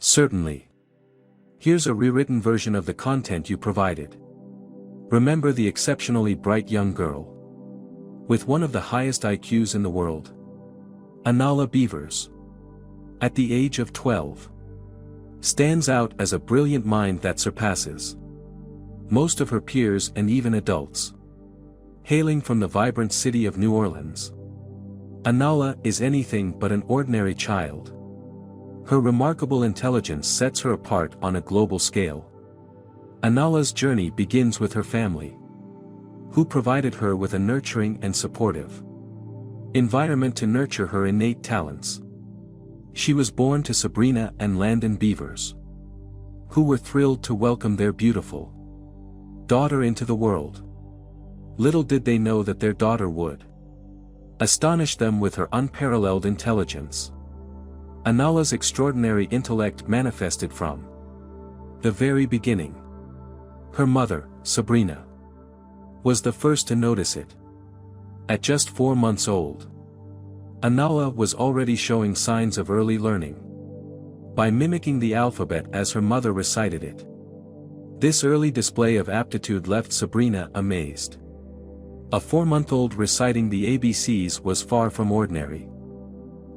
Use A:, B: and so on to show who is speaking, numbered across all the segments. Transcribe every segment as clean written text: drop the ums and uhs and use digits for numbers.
A: Certainly. Here's a rewritten version of the content you provided. Remember the exceptionally bright young girl with one of the highest IQs in the world. Anala Beavers. At the age of 12. Stands out as a brilliant mind that surpasses most of her peers and even adults. Hailing from the vibrant city of New Orleans, Anala is anything but an ordinary child. Her remarkable intelligence sets her apart on a global scale. Anala's journey begins with her family, who provided her with a nurturing and supportive environment to nurture her innate talents. She was born to Sabrina and Landon Beavers, who were thrilled to welcome their beautiful daughter into the world. Little did they know that their daughter would astonish them with her unparalleled intelligence. Anala's extraordinary intellect manifested from the very beginning. Her mother, Sabrina, was the first to notice it. At just 4 months old, Anala was already showing signs of early learning by mimicking the alphabet as her mother recited it. This early display of aptitude left Sabrina amazed. A 4-month-old reciting the ABCs was far from ordinary.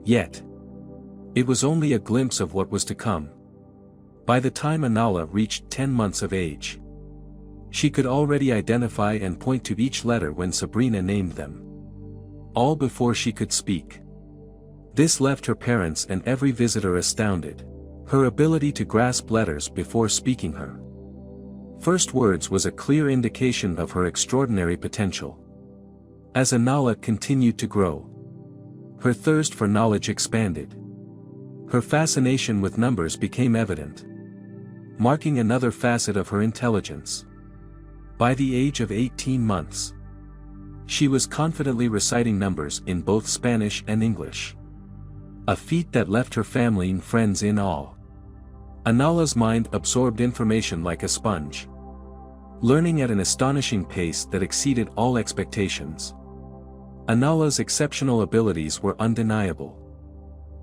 A: Yet, it was only a glimpse of what was to come. By the time Anala reached 10 months of age, she could already identify and point to each letter when Sabrina named them, all before she could speak. This left her parents and every visitor astounded. Her ability to grasp letters before speaking her first words was a clear indication of her extraordinary potential. As Anala continued to grow, her thirst for knowledge expanded. Her fascination with numbers became evident, marking another facet of her intelligence. By the age of 18 months, she was confidently reciting numbers in both Spanish and English, a feat that left her family and friends in awe. Anala's mind absorbed information like a sponge, learning at an astonishing pace that exceeded all expectations. Anala's exceptional abilities were undeniable.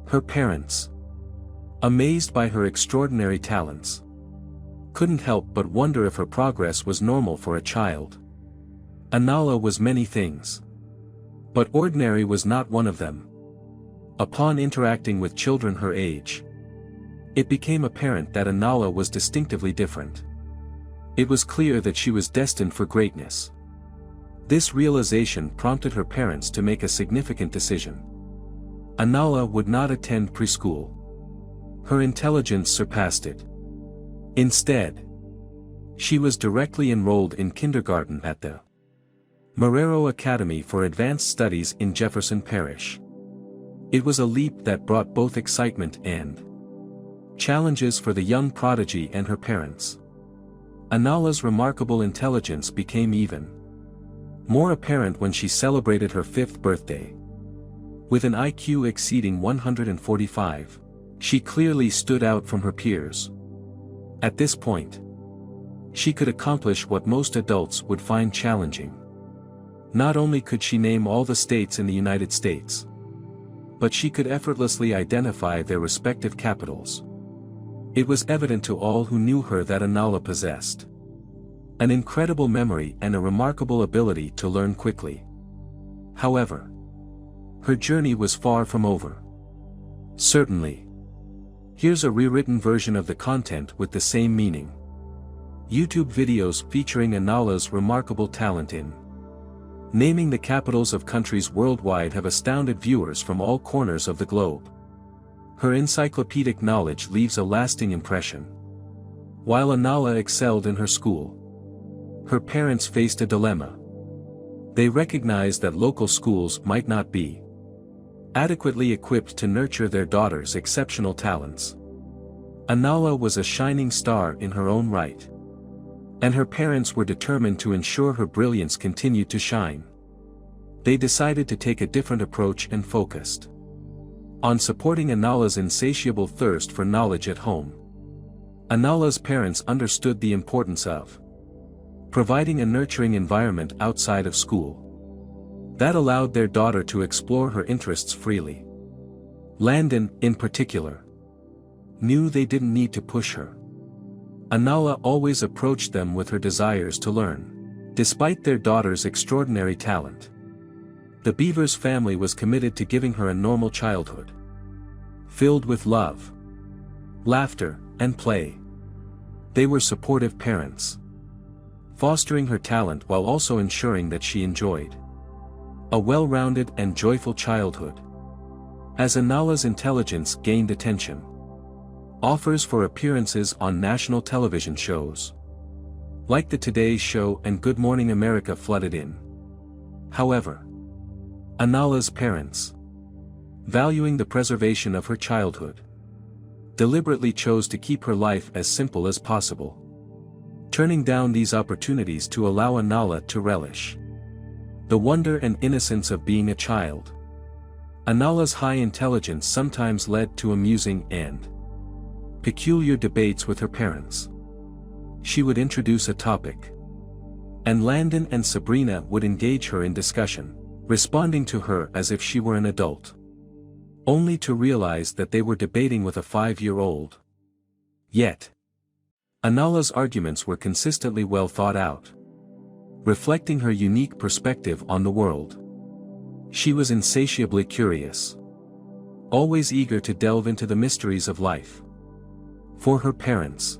A: Her parents, amazed by her extraordinary talents, couldn't help but wonder if her progress was normal for a child. Anala was many things, but ordinary was not one of them. Upon interacting with children her age, it became apparent that Anala was distinctively different. It was clear that she was destined for greatness. This realization prompted her parents to make a significant decision. Anala would not attend preschool. Her intelligence surpassed it. Instead, she was directly enrolled in kindergarten at the Marrero Academy for Advanced Studies in Jefferson Parish. It was a leap that brought both excitement and challenges for the young prodigy and her parents. Anala's remarkable intelligence became even more apparent when she celebrated her 5th birthday. With an IQ exceeding 145, she clearly stood out from her peers. At this point, she could accomplish what most adults would find challenging. Not only could she name all the states in the United States, but she could effortlessly identify their respective capitals. It was evident to all who knew her that Anala possessed an incredible memory and a remarkable ability to learn quickly. However, her journey was far from over. Certainly. Here's a rewritten version of the content with the same meaning. YouTube videos featuring Anala's remarkable talent in naming the capitals of countries worldwide have astounded viewers from all corners of the globe. Her encyclopedic knowledge leaves a lasting impression. While Anala excelled in her school, her parents faced a dilemma. They recognized that local schools might not be adequately equipped to nurture their daughter's exceptional talents. Anala was a shining star in her own right, and her parents were determined to ensure her brilliance continued to shine. They decided to take a different approach and focused on supporting Anala's insatiable thirst for knowledge at home. Anala's parents understood the importance of providing a nurturing environment outside of school that allowed their daughter to explore her interests freely. Landon, in particular, knew they didn't need to push her. Anala always approached them with her desires to learn. Despite their daughter's extraordinary talent, the Beaver's family was committed to giving her a normal childhood, filled with love, laughter, and play. They were supportive parents, fostering her talent while also ensuring that she enjoyed a well-rounded and joyful childhood. As Anala's intelligence gained attention, offers for appearances on national television shows like The Today Show and Good Morning America flooded in. However, Anala's parents, valuing the preservation of her childhood, deliberately chose to keep her life as simple as possible, turning down these opportunities to allow Anala to relish the wonder and innocence of being a child. Anala's high intelligence sometimes led to amusing and peculiar debates with her parents. She would introduce a topic, and Landon and Sabrina would engage her in discussion, responding to her as if she were an adult, only to realize that they were debating with a 5-year-old. Yet, Anala's arguments were consistently well thought out, reflecting her unique perspective on the world. She was insatiably curious, always eager to delve into the mysteries of life. For her parents,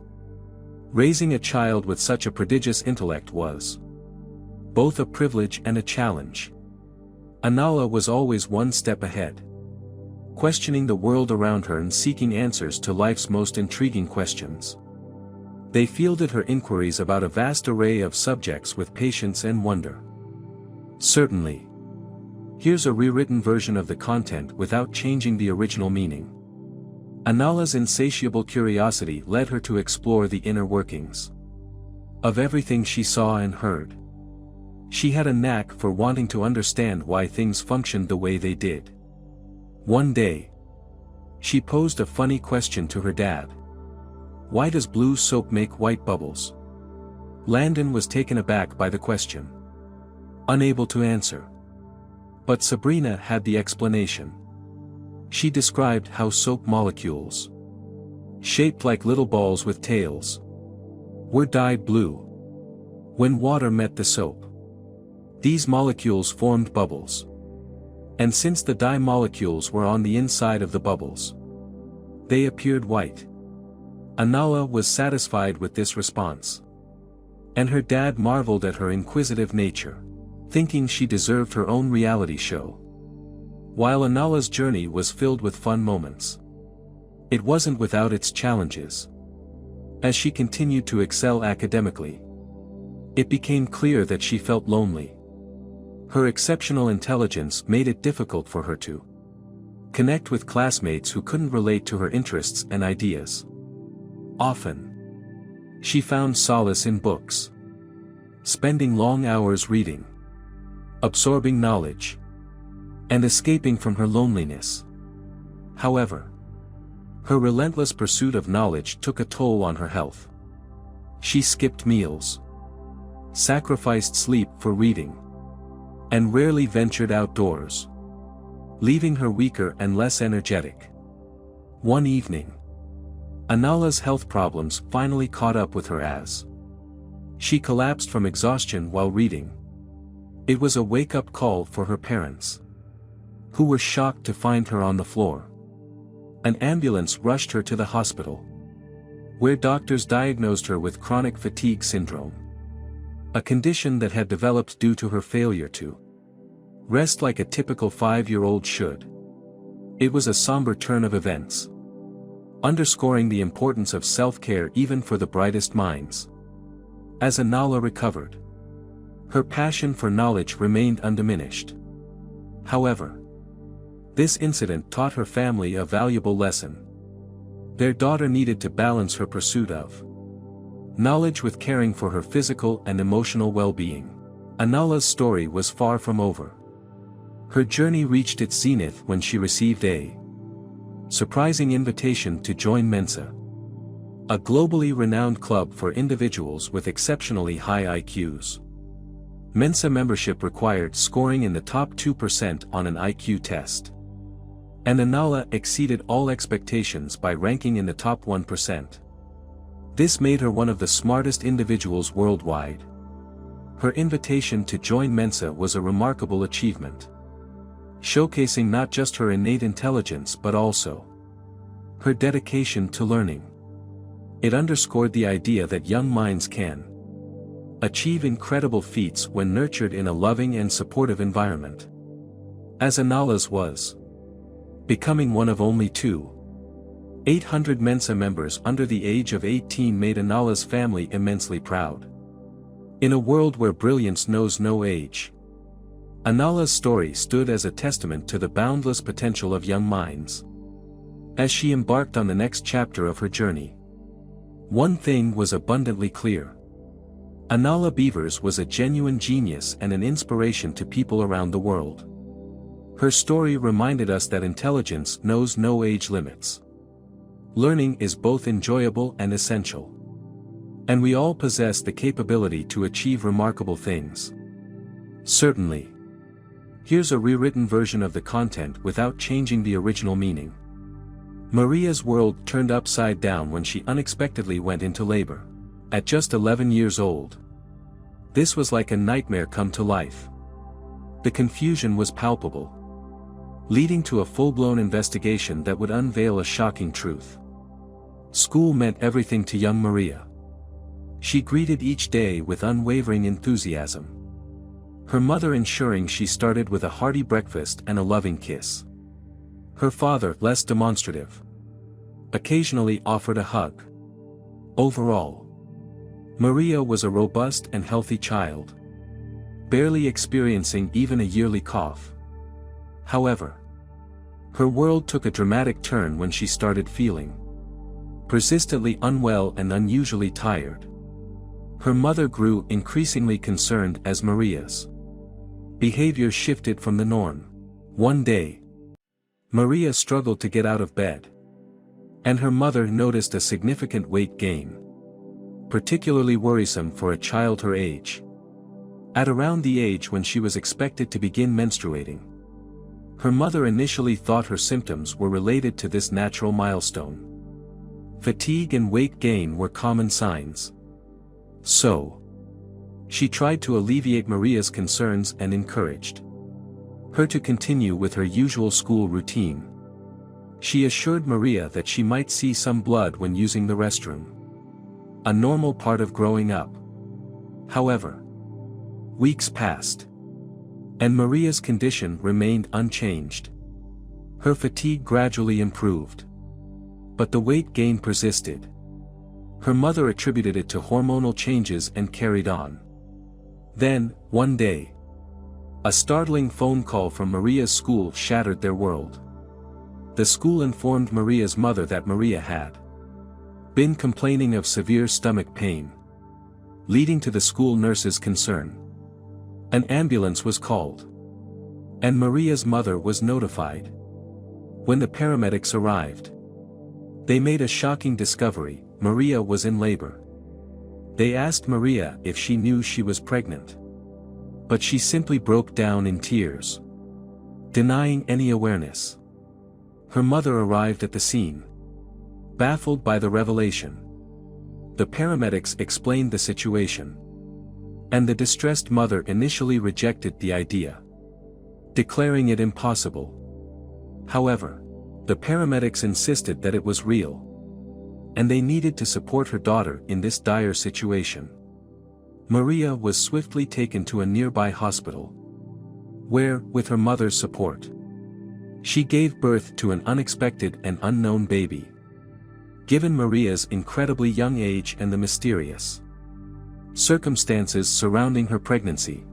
A: raising a child with such a prodigious intellect was both a privilege and a challenge. Anala was always one step ahead, questioning the world around her and seeking answers to life's most intriguing questions. They fielded her inquiries about a vast array of subjects with patience and wonder. Certainly. Here's a rewritten version of the content without changing the original meaning. Anala's insatiable curiosity led her to explore the inner workings of everything she saw and heard. She had a knack for wanting to understand why things functioned the way they did. One day, she posed a funny question to her dad. Why does blue soap make white bubbles? Landon was taken aback by the question, unable to answer. But Sabrina had the explanation. She described how soap molecules, shaped like little balls with tails, were dyed blue when water met the soap. These molecules formed bubbles. And since the dye molecules were on the inside of the bubbles, they appeared white. Anala was satisfied with this response, and her dad marveled at her inquisitive nature, thinking she deserved her own reality show. While Anala's journey was filled with fun moments, it wasn't without its challenges. As she continued to excel academically, it became clear that she felt lonely. Her exceptional intelligence made it difficult for her to connect with classmates who couldn't relate to her interests and ideas. Often, she found solace in books, spending long hours reading, absorbing knowledge, and escaping from her loneliness. However, her relentless pursuit of knowledge took a toll on her health. She skipped meals, sacrificed sleep for reading, and rarely ventured outdoors, leaving her weaker and less energetic. One evening, Anala's health problems finally caught up with her as she collapsed from exhaustion while reading. It was a wake-up call for her parents, who were shocked to find her on the floor. An ambulance rushed her to the hospital, where doctors diagnosed her with chronic fatigue syndrome, a condition that had developed due to her failure to rest like a typical 5-year-old should. It was a somber turn of events, underscoring the importance of self-care even for the brightest minds. As Anala recovered, her passion for knowledge remained undiminished. However, this incident taught her family a valuable lesson. Their daughter needed to balance her pursuit of knowledge with caring for her physical and emotional well-being. Anala's story was far from over. Her journey reached its zenith when she received a surprising invitation to join Mensa, a globally renowned club for individuals with exceptionally high IQs. Mensa membership required scoring in the top 2% on an IQ test. And Anala exceeded all expectations by ranking in the top 1%. This made her one of the smartest individuals worldwide. Her invitation to join Mensa was a remarkable achievement, showcasing not just her innate intelligence but also her dedication to learning. It underscored the idea that young minds can achieve incredible feats when nurtured in a loving and supportive environment, as Anala's was. Becoming one of only 800 Mensa members under the age of 18 made Anala's family immensely proud. In a world where brilliance knows no age, Anala's story stood as a testament to the boundless potential of young minds. As she embarked on the next chapter of her journey, one thing was abundantly clear. Anala Beavers was a genuine genius and an inspiration to people around the world. Her story reminded us that intelligence knows no age limits. Learning is both enjoyable and essential. And we all possess the capability to achieve remarkable things. Certainly. Here's a rewritten version of the content without changing the original meaning. Maria's world turned upside down when she unexpectedly went into labor. At just 11 years old. This was like a nightmare come to life. The confusion was palpable, leading to a full-blown investigation that would unveil a shocking truth. School meant everything to young Maria. She greeted each day with unwavering enthusiasm, her mother ensuring she started with a hearty breakfast and a loving kiss. Her father, less demonstrative, occasionally offered a hug. Overall, Maria was a robust and healthy child, barely experiencing even a yearly cough. However, her world took a dramatic turn when she started feeling persistently unwell and unusually tired. Her mother grew increasingly concerned as Maria's behavior shifted from the norm. One day, Maria struggled to get out of bed, and her mother noticed a significant weight gain, particularly worrisome for a child her age. At around the age when she was expected to begin menstruating, her mother initially thought her symptoms were related to this natural milestone. Fatigue and weight gain were common signs. So, she tried to alleviate Maria's concerns and encouraged her to continue with her usual school routine. She assured Maria that she might see some blood when using the restroom, a normal part of growing up. However, weeks passed, and Maria's condition remained unchanged. Her fatigue gradually improved, but the weight gain persisted. Her mother attributed it to hormonal changes and carried on. Then, one day, a startling phone call from Maria's school shattered their world. The school informed Maria's mother that Maria had been complaining of severe stomach pain, leading to the school nurse's concern. An ambulance was called, and Maria's mother was notified. When the paramedics arrived, they made a shocking discovery: Maria was in labor. They asked Maria if she knew she was pregnant, but she simply broke down in tears, denying any awareness. Her mother arrived at the scene, baffled by the revelation. The paramedics explained the situation, and the distressed mother initially rejected the idea, declaring it impossible. However, the paramedics insisted that it was real, and they needed to support her daughter in this dire situation. Maria was swiftly taken to a nearby hospital, where, with her mother's support, she gave birth to an unexpected and unknown baby. Given Maria's incredibly young age and the mysterious circumstances surrounding her pregnancy,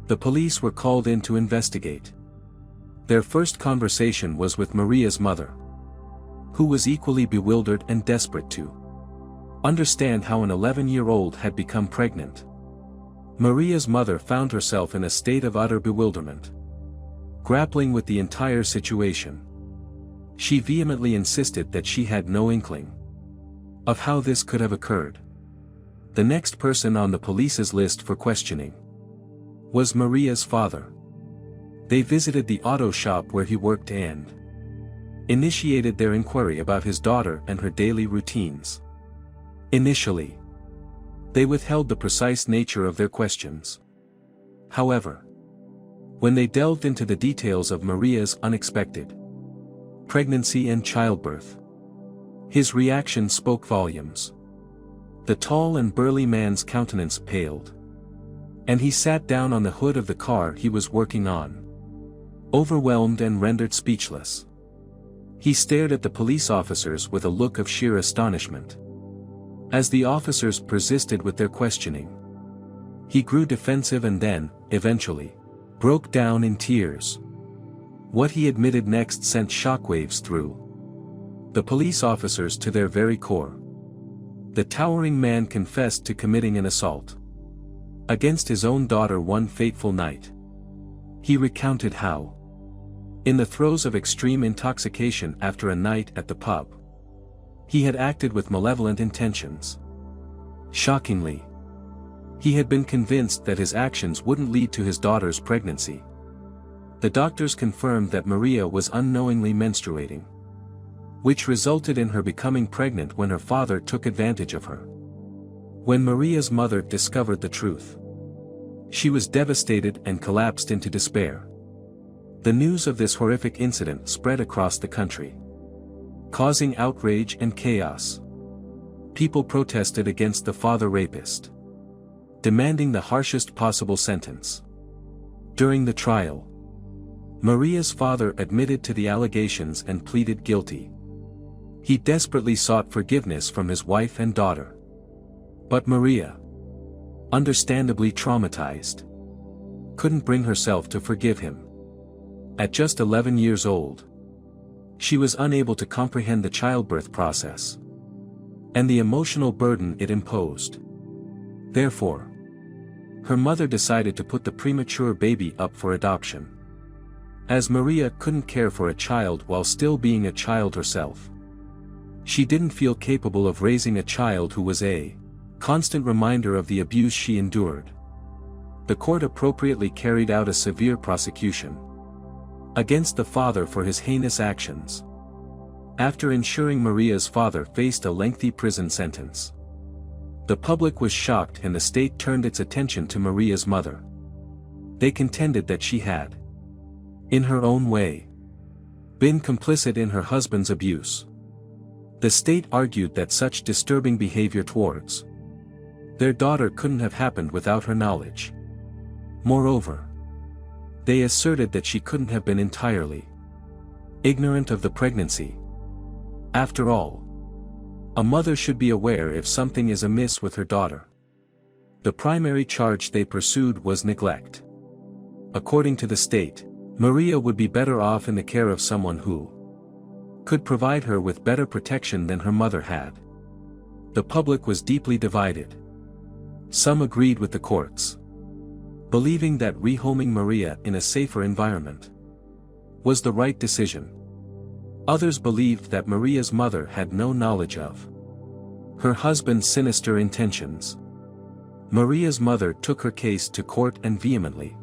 A: the police were called in to investigate. Their first conversation was with Maria's mother, who was equally bewildered and desperate to understand how an 11-year-old had become pregnant. Maria's mother found herself in a state of utter bewilderment, grappling with the entire situation. She vehemently insisted that she had no inkling of how this could have occurred. The next person on the police's list for questioning was Maria's father. They visited the auto shop where he worked and initiated their inquiry about his daughter and her daily routines. Initially, they withheld the precise nature of their questions. However, when they delved into the details of Maria's unexpected pregnancy and childbirth, his reaction spoke volumes. The tall and burly man's countenance paled, and he sat down on the hood of the car he was working on, overwhelmed and rendered speechless. He stared at the police officers with a look of sheer astonishment. As the officers persisted with their questioning, he grew defensive and then, eventually, broke down in tears. What he admitted next sent shockwaves through the police officers to their very core. The towering man confessed to committing an assault against his own daughter one fateful night. He recounted how, in the throes of extreme intoxication after a night at the pub, he had acted with malevolent intentions. Shockingly, he had been convinced that his actions wouldn't lead to his daughter's pregnancy. The doctors confirmed that Maria was unknowingly menstruating, which resulted in her becoming pregnant when her father took advantage of her. When Maria's mother discovered the truth, she was devastated and collapsed into despair. The news of this horrific incident spread across the country, causing outrage and chaos. People protested against the father rapist, demanding the harshest possible sentence. During the trial, Maria's father admitted to the allegations and pleaded guilty. He desperately sought forgiveness from his wife and daughter. But Maria, understandably traumatized, couldn't bring herself to forgive him. At just 11 years old, she was unable to comprehend the childbirth process and the emotional burden it imposed. Therefore, her mother decided to put the premature baby up for adoption. As Maria couldn't care for a child while still being a child herself, she didn't feel capable of raising a child who was a constant reminder of the abuse she endured. The court appropriately carried out a severe prosecution against the father for his heinous actions, after ensuring Maria's father faced a lengthy prison sentence. The public was shocked and the state turned its attention to Maria's mother. They contended that she had, in her own way, been complicit in her husband's abuse. The state argued that such disturbing behavior towards their daughter couldn't have happened without her knowledge. Moreover, they asserted that she couldn't have been entirely ignorant of the pregnancy. After all, a mother should be aware if something is amiss with her daughter. The primary charge they pursued was neglect. According to the state, Maria would be better off in the care of someone who could provide her with better protection than her mother had. The public was deeply divided. Some agreed with the courts, believing that rehoming Maria in a safer environment was the right decision. Others believed that Maria's mother had no knowledge of her husband's sinister intentions. Maria's mother took her case to court and vehemently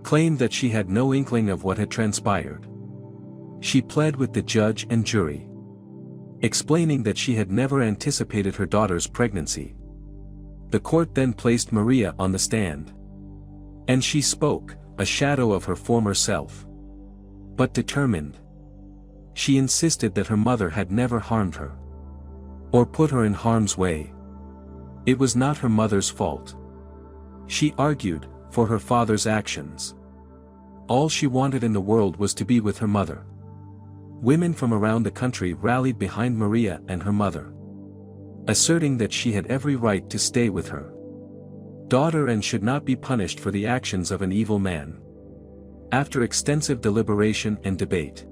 A: claimed that she had no inkling of what had transpired. She pled with the judge and jury, explaining that she had never anticipated her daughter's pregnancy. The court then placed Maria on the stand, and she spoke, a shadow of her former self, but determined. She insisted that her mother had never harmed her or put her in harm's way. It was not her mother's fault, she argued, for her father's actions. All she wanted in the world was to be with her mother. Women from around the country rallied behind Maria and her mother, asserting that she had every right to stay with her daughter and should not be punished for the actions of an evil man. After extensive deliberation and debate,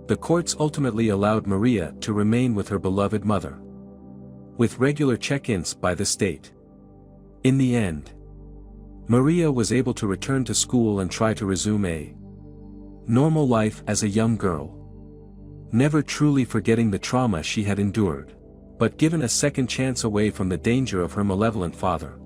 A: the courts ultimately allowed Maria to remain with her beloved mother, with regular check-ins by the state. In the end, Maria was able to return to school and try to resume a normal life as a young girl, never truly forgetting the trauma she had endured, but given a second chance away from the danger of her malevolent father.